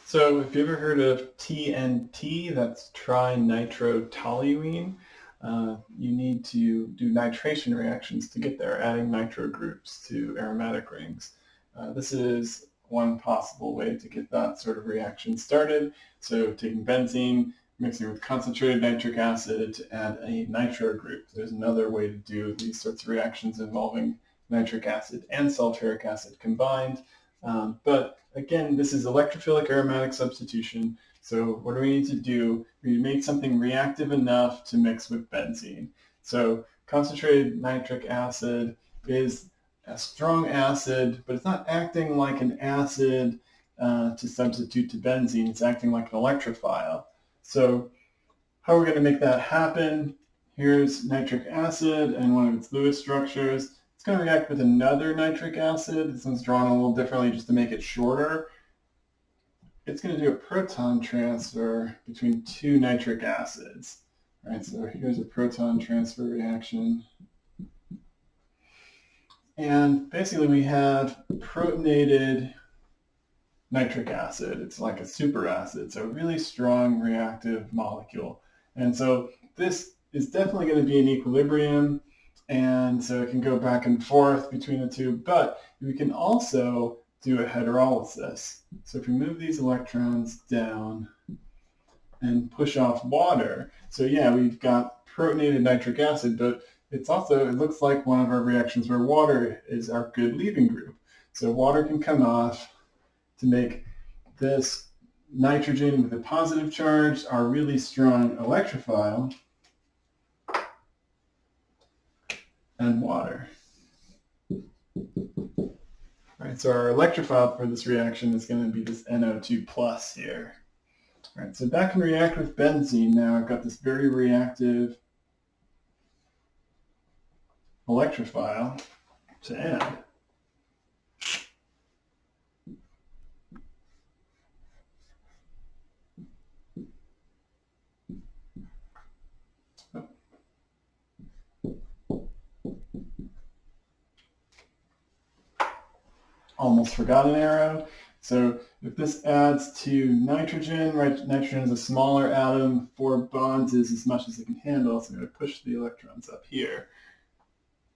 So have you ever heard of TNT? That's trinitrotoluene. You need to do nitration reactions to get there, adding nitro groups to aromatic rings. This is one possible way to get that sort of reaction started. So taking benzene, mixing with concentrated nitric acid to add a nitro group. There's another way to do these sorts of reactions involving nitric acid and sulfuric acid combined. But again, this is electrophilic aromatic substitution. So what do we need to do? We need to make something reactive enough to mix with benzene. So concentrated nitric acid is a strong acid, but it's not acting like an acid to substitute to benzene. It's acting like an electrophile. So how are we going to make that happen? Here's nitric acid and one of its Lewis structures. It's going to react with another nitric acid. This one's drawn a little differently just to make it shorter. It's going to do a proton transfer between two nitric acids. All right, so here's a proton transfer reaction. And basically we have protonated nitric acid. It's like a superacid, so a really strong reactive molecule. And so this is definitely going to be in equilibrium, and so it can go back and forth between the two, but we can also do a heterolysis. So if we move these electrons down and push off water, so yeah, we've got protonated nitric acid, but it looks like one of our reactions where water is our good leaving group. So water can come off to make this nitrogen with a positive charge our really strong electrophile, and water. All right, so our electrophile for this reaction is going to be this NO2 plus here. All right, so that can react with benzene. Now I've got this very reactive electrophile to add. Almost forgot an arrow. So if this adds to nitrogen, right, nitrogen is a smaller atom, 4 bonds is as much as it can handle, so I'm going to push the electrons up here.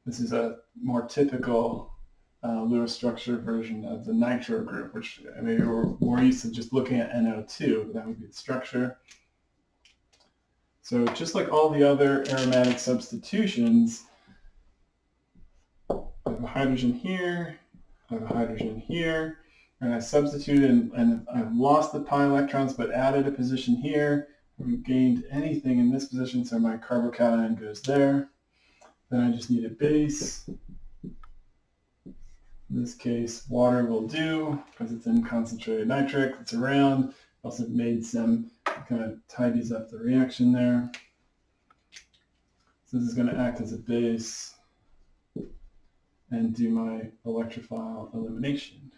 This is a more typical Lewis structure version of the nitro group, which maybe we're more used to just looking at NO2, but that would be the structure. So just like all the other aromatic substitutions, I have a hydrogen here, I have a hydrogen here, and I substituted and I've lost the pi electrons but added a position here. I haven't gained anything in this position, so my carbocation goes there. Then I just need a base. In this case, water will do because it's in concentrated nitric. It's around. Also made some, kind of tidies up the reaction there. So this is going to act as a base and do my electrophile elimination.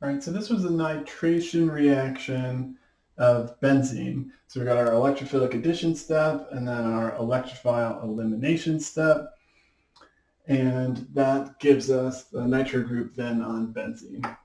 All right, so this was a nitration reaction of benzene. So we got our electrophilic addition step and then our electrophile elimination step. And that gives us the nitro group then on benzene.